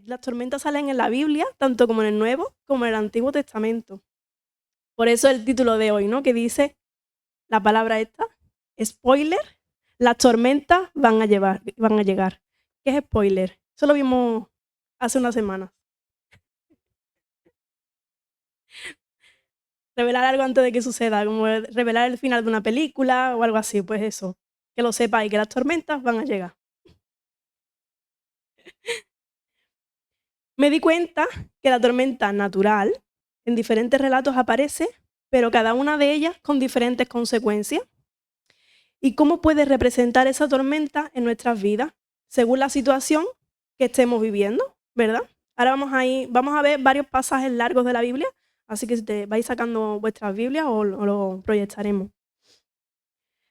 las tormentas salen en la Biblia, tanto como en el Nuevo como en el Antiguo Testamento. Por eso el título de hoy, ¿no? Que dice la palabra esta, spoiler, las tormentas van a llegar. ¿Qué es spoiler? Eso lo vimos hace unas semanas. Revelar algo antes de que suceda, como revelar el final de una película o algo así, pues eso. Que lo sepáis, que las tormentas van a llegar. Me di cuenta que la tormenta natural en diferentes relatos aparece, pero cada una de ellas con diferentes consecuencias. ¿Y cómo puede representar esa tormenta en nuestras vidas, según la situación que estemos viviendo, verdad? Ahora vamos a ver varios pasajes largos de la Biblia, así que si te vais sacando vuestras Biblias o lo proyectaremos.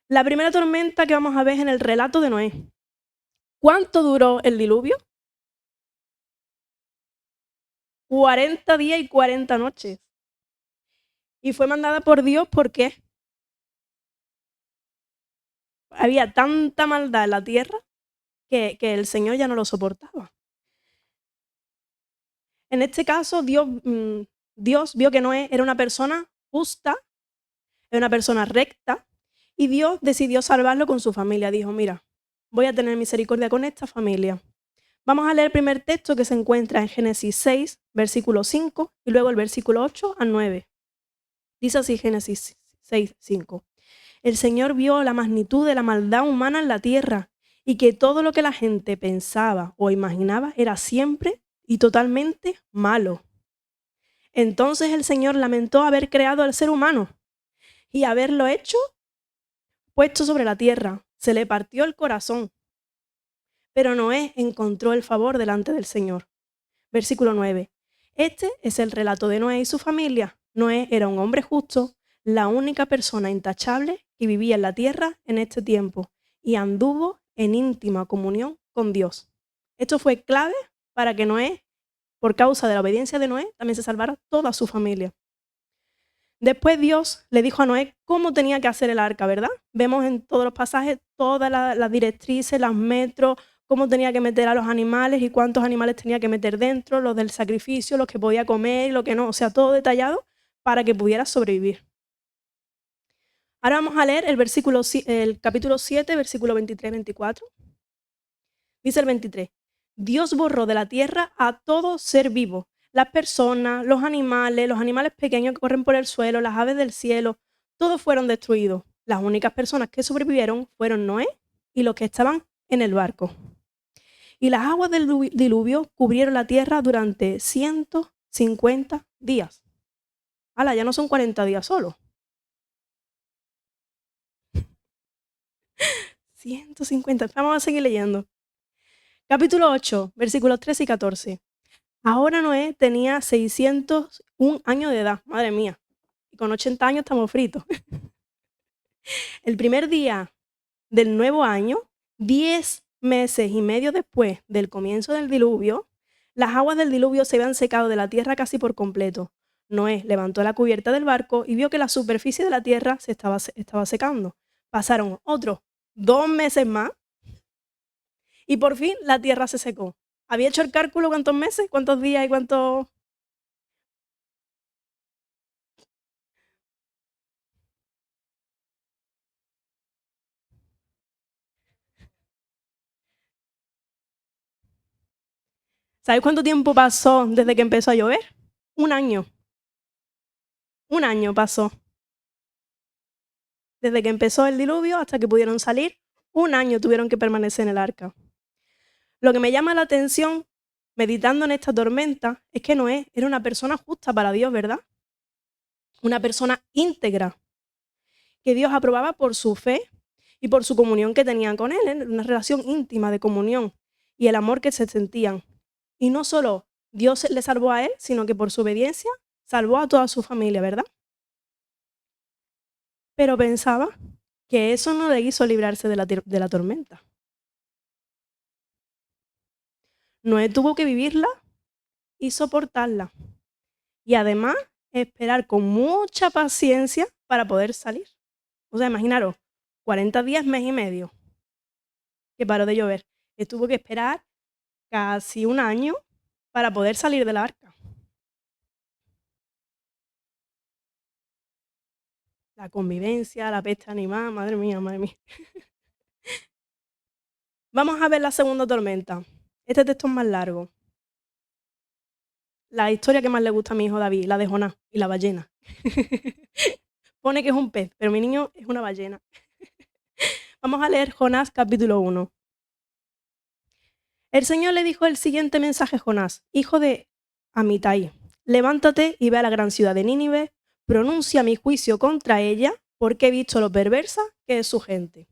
La primera tormenta que vamos a ver es en el relato de Noé. ¿Cuánto duró el diluvio? 40 días y 40 noches. Y fue mandada por Dios porque había tanta maldad en la tierra que el Señor ya no lo soportaba. En este caso, Dios vio que Noé era una persona justa, era una persona recta, y Dios decidió salvarlo con su familia. Dijo, mira, voy a tener misericordia con esta familia. Vamos a leer el primer texto que se encuentra en Génesis 6, versículo 5, y luego el versículo 8 al 9. Dice así Génesis 6, 5. El Señor vio la magnitud de la maldad humana en la tierra y que todo lo que la gente pensaba o imaginaba era siempre y totalmente malo. Entonces el Señor lamentó haber creado al ser humano y haberlo puesto sobre la tierra. Se le partió el corazón. Pero Noé encontró el favor delante del Señor. Versículo 9. Este es el relato de Noé y su familia. Noé era un hombre justo, la única persona intachable que vivía en la tierra en este tiempo y anduvo en íntima comunión con Dios. Esto fue clave para que Noé, por causa de la obediencia de Noé, también se salvara toda su familia. Después Dios le dijo a Noé cómo tenía que hacer el arca, ¿verdad? Vemos en todos los pasajes todas las directrices, los metros, cómo tenía que meter a los animales y cuántos animales tenía que meter dentro, los del sacrificio, los que podía comer y lo que no, o sea, todo detallado para que pudiera sobrevivir. Ahora vamos a leer el capítulo 7, versículo 23-24. Dice el 23, Dios borró de la tierra a todo ser vivo, las personas, los animales pequeños que corren por el suelo, las aves del cielo, todos fueron destruidos. Las únicas personas que sobrevivieron fueron Noé y los que estaban en el barco. Y las aguas del diluvio cubrieron la tierra durante 150 días. ¡Hala! Ya no son 40 días solo. 150. Vamos a seguir leyendo. Capítulo 8, versículos 13 y 14. Ahora Noé tenía 601 años de edad, madre mía, y con 80 años estamos fritos. El primer día del nuevo año, 10 meses y medio después del comienzo del diluvio, las aguas del diluvio se habían secado de la tierra casi por completo. Noé levantó la cubierta del barco y vio que la superficie de la tierra se estaba secando. Pasaron otros 2 meses más y por fin la tierra se secó. ¿Había hecho el cálculo cuántos meses, cuántos días y cuántos? ¿Sabéis cuánto tiempo pasó desde que empezó a llover? 1 año. 1 año pasó. Desde que empezó el diluvio hasta que pudieron salir, 1 año tuvieron que permanecer en el arca. Lo que me llama la atención, meditando en esta tormenta, es que Noé era una persona justa para Dios, ¿verdad? Una persona íntegra, que Dios aprobaba por su fe y por su comunión que tenían con él, una relación íntima de comunión y el amor que se sentían. Y no solo Dios le salvó a él, sino que por su obediencia salvó a toda su familia, ¿verdad? Pero pensaba que eso no le hizo librarse de la tormenta. Noé tuvo que vivirla y soportarla. Y además, esperar con mucha paciencia para poder salir. O sea, imaginaros, 40 días, mes y medio, que paró de llover. Él tuvo que esperar casi 1 año para poder salir del arca. La convivencia, la peste animal, madre mía, madre mía. Vamos a ver la segunda tormenta. Este texto es más largo. La historia que más le gusta a mi hijo David, la de Jonás y la ballena. Pone que es un pez, pero mi niño es una ballena. Vamos a leer Jonás capítulo 1. El Señor le dijo el siguiente mensaje a Jonás, hijo de Amitai: levántate y ve a la gran ciudad de Nínive, pronuncia mi juicio contra ella, porque he visto lo perversa que es su gente.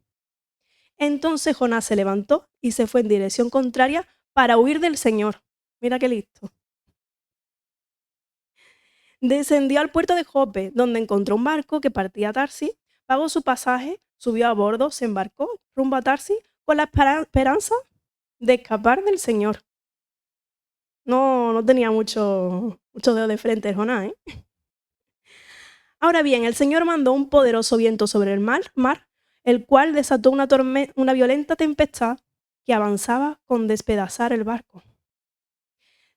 Entonces Jonás se levantó y se fue en dirección contraria para huir del Señor. Mira qué listo. Descendió al puerto de Jope, donde encontró un barco que partía a Tarsis, pagó su pasaje, subió a bordo, se embarcó rumbo a Tarsis con la esperanza de escapar del Señor. No tenía mucho dedo de frente Jonás, ¿eh? Ahora bien, el Señor mandó un poderoso viento sobre el mar, el cual desató una violenta tempestad que avanzaba con despedazar el barco.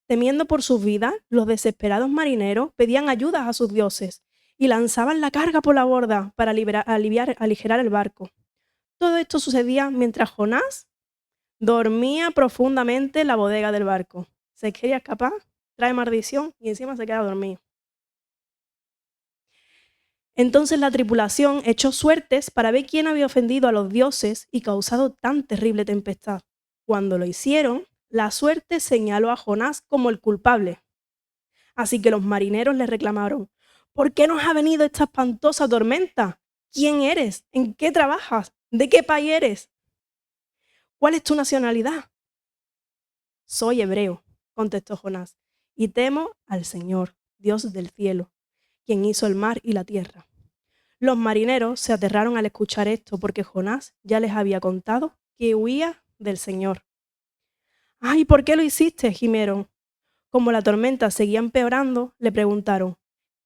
Temiendo por sus vidas, los desesperados marineros pedían ayuda a sus dioses y lanzaban la carga por la borda para aligerar el barco. Todo esto sucedía mientras Jonás dormía profundamente en la bodega del barco. Se quería escapar, trae maldición y encima se queda dormido. Entonces la tripulación echó suertes para ver quién había ofendido a los dioses y causado tan terrible tempestad. Cuando lo hicieron, la suerte señaló a Jonás como el culpable. Así que los marineros le reclamaron: ¿por qué nos ha venido esta espantosa tormenta? ¿Quién eres? ¿En qué trabajas? ¿De qué país eres? ¿Cuál es tu nacionalidad? Soy hebreo, contestó Jonás, y temo al Señor, Dios del cielo, quien hizo el mar y la tierra. Los marineros se aterraron al escuchar esto, porque Jonás ya les había contado que huía del Señor. ¡Ay, ¿por qué lo hiciste?, gimieron. Como la tormenta seguía empeorando, le preguntaron: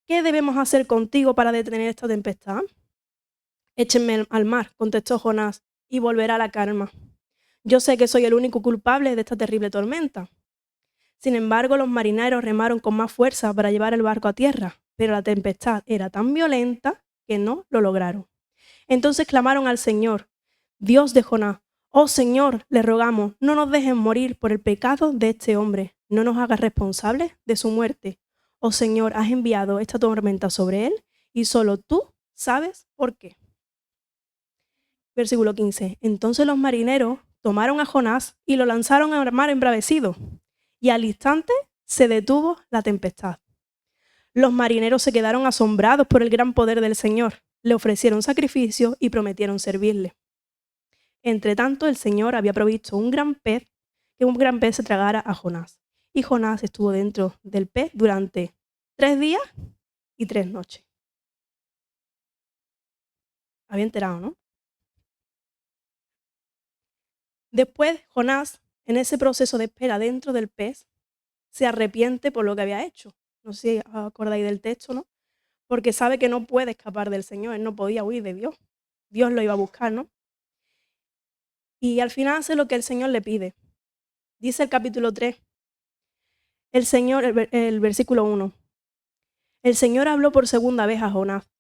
¿qué debemos hacer contigo para detener esta tempestad? Échenme al mar, contestó Jonás, y volverá la calma. Yo sé que soy el único culpable de esta terrible tormenta. Sin embargo, los marineros remaron con más fuerza para llevar el barco a tierra, pero la tempestad era tan violenta que no lo lograron. Entonces clamaron al Señor, Dios de Jonás: oh Señor, le rogamos, no nos dejen morir por el pecado de este hombre, no nos hagas responsables de su muerte. Oh Señor, has enviado esta tormenta sobre él y solo tú sabes por qué. Versículo 15. Entonces los marineros tomaron a Jonás y lo lanzaron al mar embravecido, y al instante se detuvo la tempestad. Los marineros se quedaron asombrados por el gran poder del Señor, le ofrecieron sacrificio y prometieron servirle. Entretanto, el Señor había provisto que un gran pez se tragara a Jonás, y Jonás estuvo dentro del pez durante 3 días y 3 noches. Había enterado, ¿no? Después, Jonás, en ese proceso de espera dentro del pez, se arrepiente por lo que había hecho. No sé si os acordáis del texto, ¿no? Porque sabe que no puede escapar del Señor, él no podía huir de Dios. Dios lo iba a buscar, ¿no? Y al final hace lo que el Señor le pide. Dice el capítulo 3, el versículo 1. El Señor habló por segunda vez a Jonás: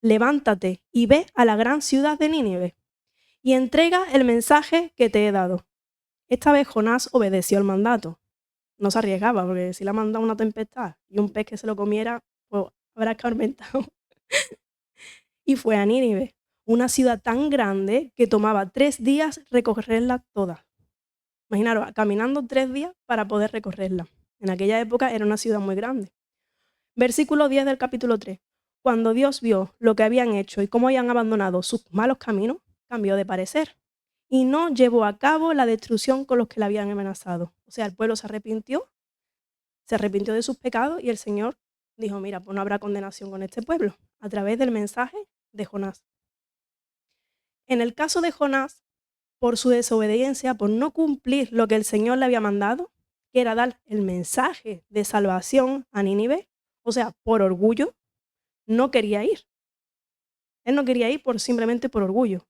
levántate y ve a la gran ciudad de Nínive y entrega el mensaje que te he dado. Esta vez Jonás obedeció el mandato. No se arriesgaba, porque si le ha mandado una tempestad y un pez que se lo comiera, pues habrá escarmentado. Y fue a Nínive, una ciudad tan grande que tomaba 3 días recorrerla toda. Imaginaros, caminando 3 días para poder recorrerla. En aquella época era una ciudad muy grande. Versículo 10 del capítulo 3. Cuando Dios vio lo que habían hecho y cómo habían abandonado sus malos caminos, cambió de parecer y no llevó a cabo la destrucción con los que la habían amenazado. O sea, el pueblo se arrepintió de sus pecados y el Señor dijo: mira, pues no habrá condenación con este pueblo, a través del mensaje de Jonás. En el caso de Jonás, por su desobediencia, por no cumplir lo que el Señor le había mandado, que era dar el mensaje de salvación a Nínive, o sea, por orgullo, no quería ir. Él no quería ir simplemente por orgullo.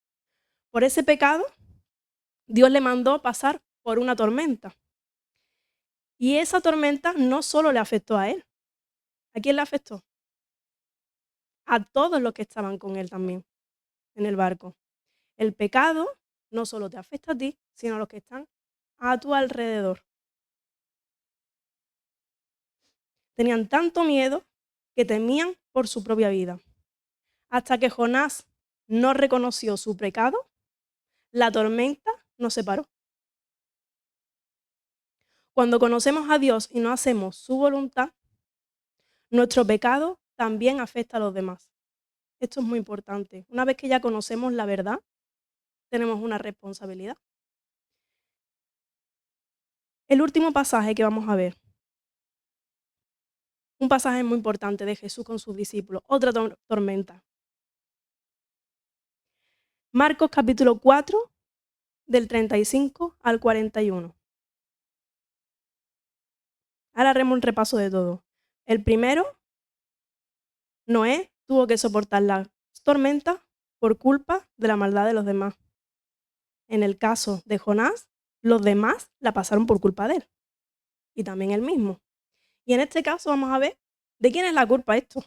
Por ese pecado, Dios le mandó pasar por una tormenta. Y esa tormenta no solo le afectó a él. ¿A quién le afectó? A todos los que estaban con él también en el barco. El pecado no solo te afecta a ti, sino a los que están a tu alrededor. Tenían tanto miedo que temían por su propia vida. Hasta que Jonás no reconoció su pecado, la tormenta no se paró. Cuando conocemos a Dios y no hacemos su voluntad, nuestro pecado también afecta a los demás. Esto es muy importante. Una vez que ya conocemos la verdad, tenemos una responsabilidad. El último pasaje que vamos a ver, un pasaje muy importante de Jesús con sus discípulos, otra tormenta. Marcos capítulo 4, del 35 al 41. Ahora haremos un repaso de todo. El primero, Noé tuvo que soportar la tormenta por culpa de la maldad de los demás. En el caso de Jonás, los demás la pasaron por culpa de él. Y también él mismo. Y en este caso vamos a ver de quién es la culpa esto.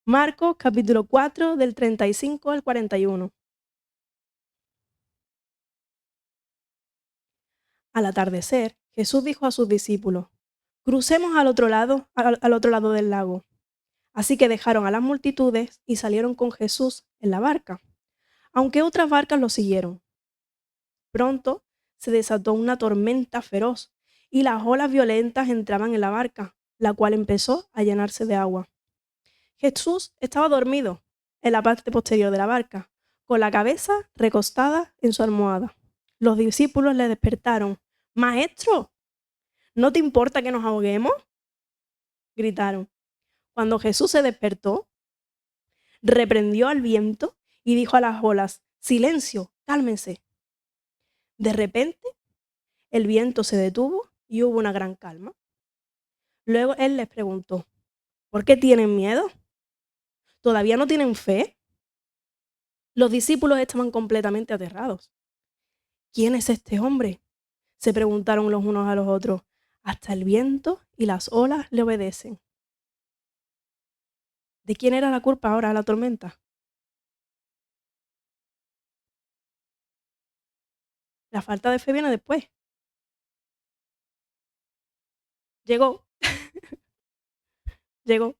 Marcos capítulo 4 del 35 al 41. Al atardecer, Jesús dijo a sus discípulos, crucemos al otro lado del lago. Así que dejaron a las multitudes y salieron con Jesús en la barca, aunque otras barcas lo siguieron. Pronto se desató una tormenta feroz y las olas violentas entraban en la barca, la cual empezó a llenarse de agua. Jesús estaba dormido en la parte posterior de la barca, con la cabeza recostada en su almohada. Los discípulos le despertaron. Maestro, ¿no te importa que nos ahoguemos? Gritaron. Cuando Jesús se despertó, reprendió al viento y dijo a las olas, silencio, cálmense. De repente, el viento se detuvo y hubo una gran calma. Luego él les preguntó, ¿por qué tienen miedo? ¿Todavía no tienen fe? Los discípulos estaban completamente aterrados. ¿Quién es este hombre? Se preguntaron los unos a los otros. Hasta el viento y las olas le obedecen. ¿De quién era la culpa ahora la tormenta? La falta de fe viene después. Llegó, llegó.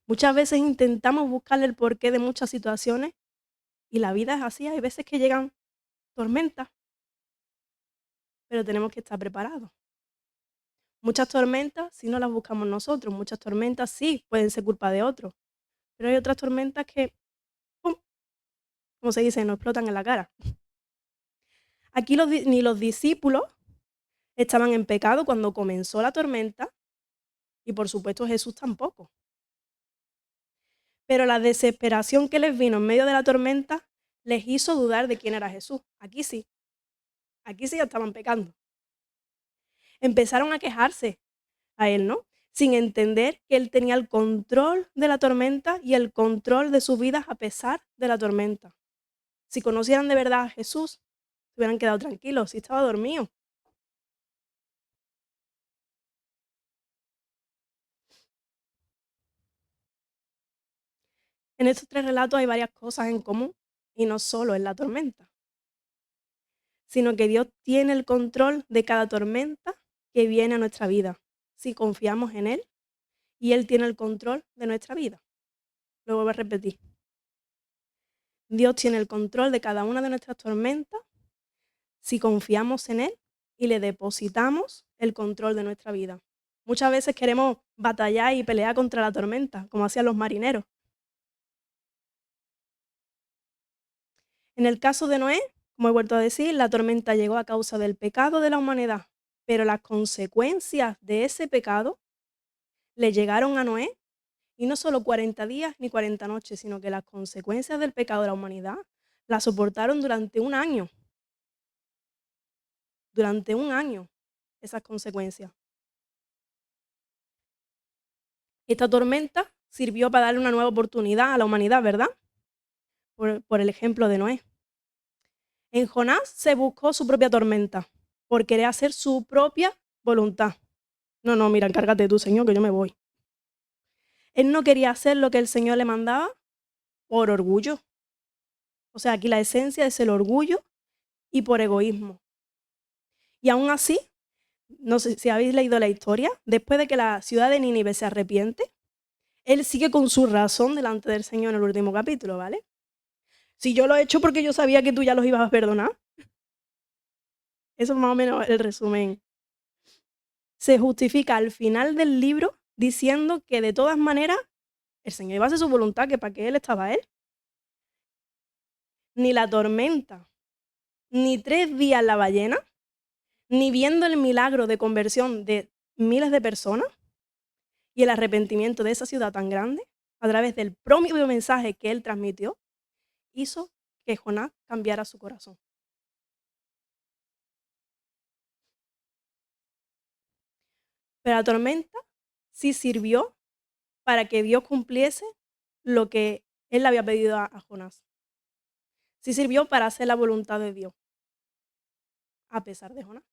Muchas veces intentamos buscarle el porqué de muchas situaciones y la vida es así. Hay veces que llegan tormentas, pero tenemos que estar preparados. Muchas tormentas, si no las buscamos nosotros, muchas tormentas sí pueden ser culpa de otros, pero hay otras tormentas que, ¡pum!, como se dice, nos explotan en la cara. Aquí ni los discípulos estaban en pecado cuando comenzó la tormenta y por supuesto Jesús tampoco. Pero la desesperación que les vino en medio de la tormenta les hizo dudar de quién era Jesús. Aquí sí ya estaban pecando. Empezaron a quejarse a él, ¿no? Sin entender que él tenía el control de la tormenta y el control de sus vidas a pesar de la tormenta. Si conocieran de verdad a Jesús, se hubieran quedado tranquilos, si estaba dormido. En estos tres relatos hay varias cosas en común, y no solo en la tormenta, sino que Dios tiene el control de cada tormenta que viene a nuestra vida, si confiamos en Él, y Él tiene el control de nuestra vida. Lo vuelvo a repetir. Dios tiene el control de cada una de nuestras tormentas si confiamos en Él y le depositamos el control de nuestra vida. Muchas veces queremos batallar y pelear contra la tormenta, como hacían los marineros. En el caso de Noé, como he vuelto a decir, la tormenta llegó a causa del pecado de la humanidad, pero las consecuencias de ese pecado le llegaron a Noé, y no solo 40 días ni 40 noches, sino que las consecuencias del pecado de la humanidad las soportaron durante un año. Durante un año, esas consecuencias. Esta tormenta sirvió para darle una nueva oportunidad a la humanidad, ¿verdad? Por el ejemplo de Noé. En Jonás se buscó su propia tormenta por querer hacer su propia voluntad. No, mira, encárgate tú, Señor, que yo me voy. Él no quería hacer lo que el Señor le mandaba por orgullo. O sea, aquí la esencia es el orgullo y por egoísmo. Y aún así, no sé si habéis leído la historia, después de que la ciudad de Nínive se arrepiente, él sigue con su razón delante del Señor en el último capítulo, ¿vale? Si yo lo he hecho porque yo sabía que tú ya los ibas a perdonar. Eso es más o menos el resumen. Se justifica al final del libro diciendo que de todas maneras el Señor iba a hacer su voluntad, que para qué él estaba él. Ni la tormenta, ni 3 días la ballena, ni viendo el milagro de conversión de miles de personas y el arrepentimiento de esa ciudad tan grande, a través del propio mensaje que él transmitió, hizo que Jonás cambiara su corazón. Pero la tormenta sí sirvió para que Dios cumpliese lo que él le había pedido a Jonás. Sí sirvió para hacer la voluntad de Dios, a pesar de Jonás,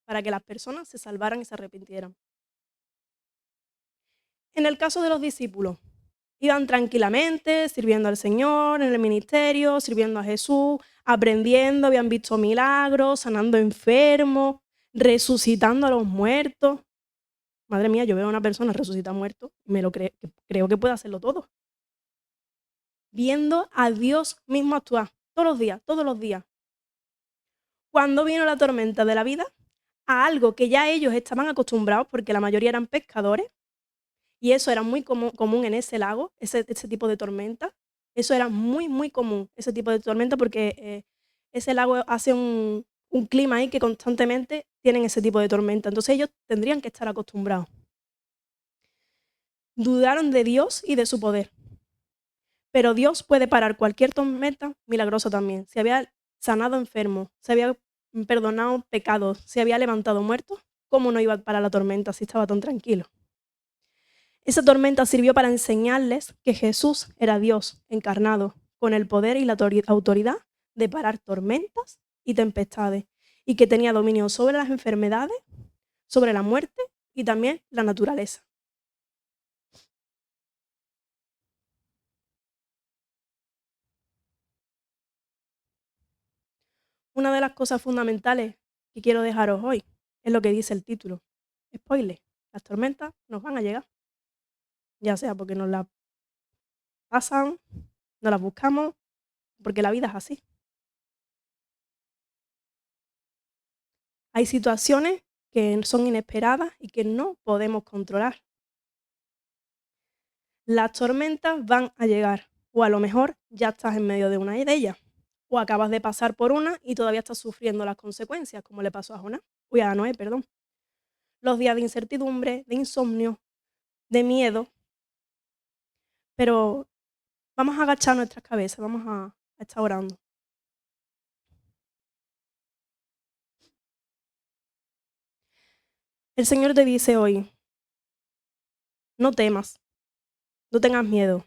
para que las personas se salvaran y se arrepintieran. En el caso de los discípulos, iban tranquilamente sirviendo al Señor en el ministerio, sirviendo a Jesús, aprendiendo, habían visto milagros, sanando enfermos, resucitando a los muertos. Madre mía, yo veo a una persona resucitar muerto y creo que puede hacerlo todo. Viendo a Dios mismo actuar todos los días. Cuando vino la tormenta de la vida, a algo que ya ellos estaban acostumbrados, porque la mayoría eran pescadores, y eso era muy común en ese lago, ese tipo de tormenta. Eso era muy común, ese tipo de tormenta, porque ese lago hace un clima ahí que constantemente tienen ese tipo de tormenta. Entonces ellos tendrían que estar acostumbrados. Dudaron de Dios y de su poder. Pero Dios puede parar cualquier tormenta milagrosa también. Se había sanado enfermos, se había perdonado pecados, se había levantado muertos. ¿Cómo no iba para la tormenta si estaba tan tranquilo? Esa tormenta sirvió para enseñarles que Jesús era Dios encarnado, con el poder y la autoridad de parar tormentas y tempestades, y que tenía dominio sobre las enfermedades, sobre la muerte y también la naturaleza. Una de las cosas fundamentales que quiero dejaros hoy es lo que dice el título. Spoiler, las tormentas nos van a llegar, ya sea porque nos las pasan, nos las buscamos, porque la vida es así. Hay situaciones que son inesperadas y que no podemos controlar. Las tormentas van a llegar, o a lo mejor ya estás en medio de una de ellas, o acabas de pasar por una y todavía estás sufriendo las consecuencias, como le pasó a Noé, perdón. Los días de incertidumbre, de insomnio, de miedo, pero vamos a agachar nuestras cabezas, vamos a estar orando. El Señor te dice hoy, no temas, no tengas miedo,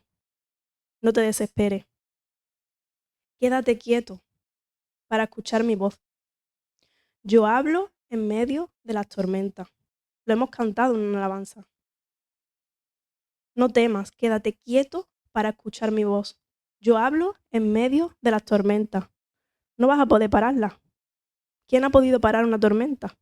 no te desesperes. Quédate quieto para escuchar mi voz. Yo hablo en medio de las tormentas. Lo hemos cantado en una alabanza. No temas, quédate quieto para escuchar mi voz. Yo hablo en medio de las tormentas. No vas a poder pararla. ¿Quién ha podido parar una tormenta?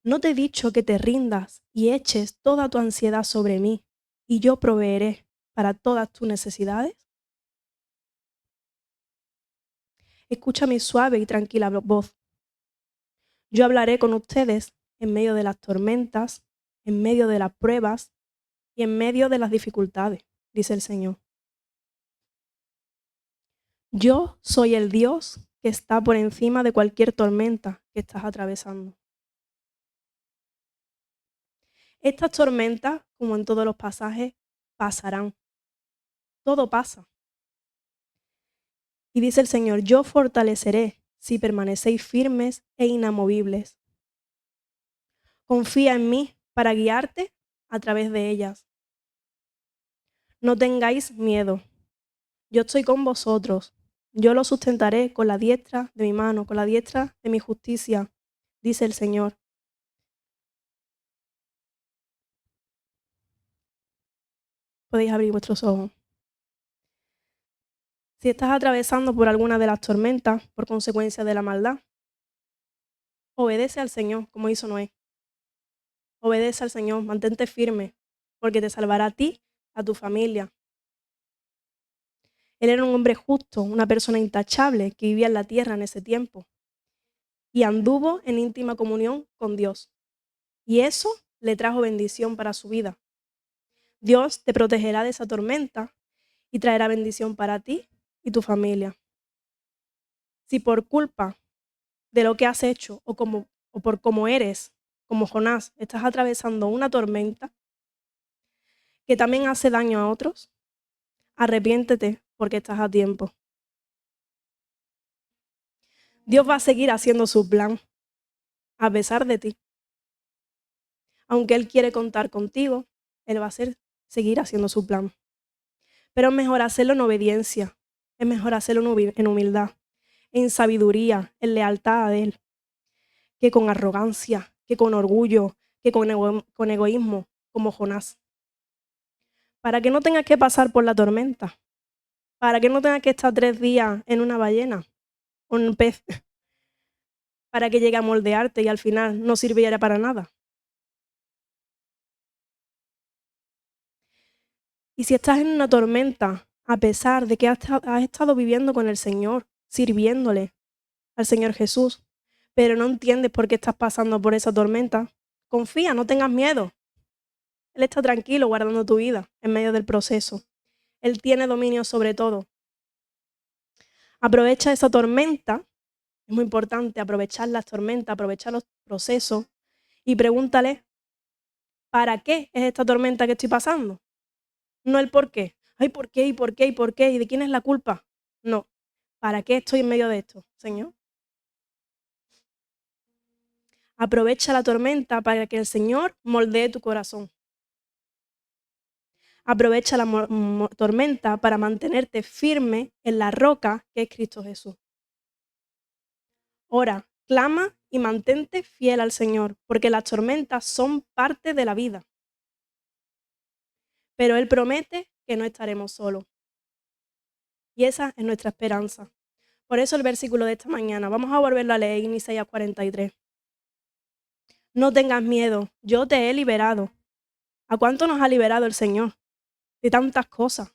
¿No te he dicho que te rindas y eches toda tu ansiedad sobre mí y yo proveeré para todas tus necesidades? Escucha mi suave y tranquila voz. Yo hablaré con ustedes en medio de las tormentas, en medio de las pruebas y en medio de las dificultades, dice el Señor. Yo soy el Dios que está por encima de cualquier tormenta que estás atravesando. Estas tormentas, como en todos los pasajes, pasarán. Todo pasa. Y dice el Señor, yo fortaleceré si permanecéis firmes e inamovibles. Confía en mí para guiarte a través de ellas. No tengáis miedo. Yo estoy con vosotros. Yo lo sustentaré con la diestra de mi mano, con la diestra de mi justicia, dice el Señor. Podéis abrir vuestros ojos. Si estás atravesando por alguna de las tormentas por consecuencia de la maldad, obedece al Señor, como hizo Noé. Obedece al Señor, mantente firme, porque te salvará a ti, a tu familia. Él era un hombre justo, una persona intachable que vivía en la tierra en ese tiempo y anduvo en íntima comunión con Dios. Y eso le trajo bendición para su vida. Dios te protegerá de esa tormenta y traerá bendición para ti y tu familia. Si por culpa de lo que has hecho o por cómo eres, como Jonás, estás atravesando una tormenta que también hace daño a otros, arrepiéntete porque estás a tiempo. Dios va a seguir haciendo su plan a pesar de ti. Aunque Él quiere contar contigo, Él va a seguir haciendo su plan. Pero es mejor hacerlo en obediencia, es mejor hacerlo en humildad, en sabiduría, en lealtad a Él, que con arrogancia, que con orgullo, que con egoísmo, como Jonás. Para que no tengas que pasar por la tormenta, para que no tengas que estar 3 días en una ballena, un pez, para que llegue a moldearte y al final no sirviera para nada. Y si estás en una tormenta, a pesar de que has estado viviendo con el Señor, sirviéndole al Señor Jesús, pero no entiendes por qué estás pasando por esa tormenta, confía, no tengas miedo. Él está tranquilo guardando tu vida en medio del proceso. Él tiene dominio sobre todo. Aprovecha esa tormenta, es muy importante aprovechar las tormentas, aprovechar los procesos y pregúntale, ¿para qué es esta tormenta que estoy pasando? No el por qué. Ay, ¿por qué? ¿Y por qué? ¿Y por qué? ¿Y de quién es la culpa? No. ¿Para qué estoy en medio de esto, Señor? Aprovecha la tormenta para que el Señor moldee tu corazón. Aprovecha la tormenta para mantenerte firme en la roca que es Cristo Jesús. Ora, clama y mantente fiel al Señor, porque las tormentas son parte de la vida. Pero Él promete que no estaremos solos. Y esa es nuestra esperanza. Por eso el versículo de esta mañana, vamos a volverlo a leer en Isaías 43. No tengas miedo, yo te he liberado. ¿A cuánto nos ha liberado el Señor? De tantas cosas.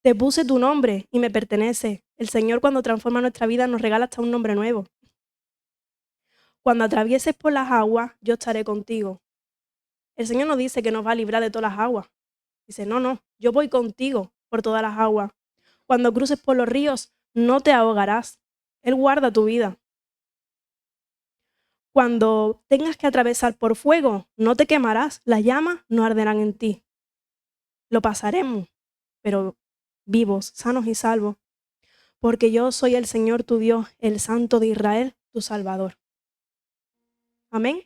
Te puse tu nombre y me pertenece. El Señor cuando transforma nuestra vida nos regala hasta un nombre nuevo. Cuando atravieses por las aguas, yo estaré contigo. El Señor nos dice que nos va a librar de todas las aguas. Dice, no, yo voy contigo por todas las aguas. Cuando cruces por los ríos, no te ahogarás. Él guarda tu vida. Cuando tengas que atravesar por fuego, no te quemarás. Las llamas no arderán en ti. Lo pasaremos, pero vivos, sanos y salvos. Porque yo soy el Señor tu Dios, el Santo de Israel, tu Salvador. Amén.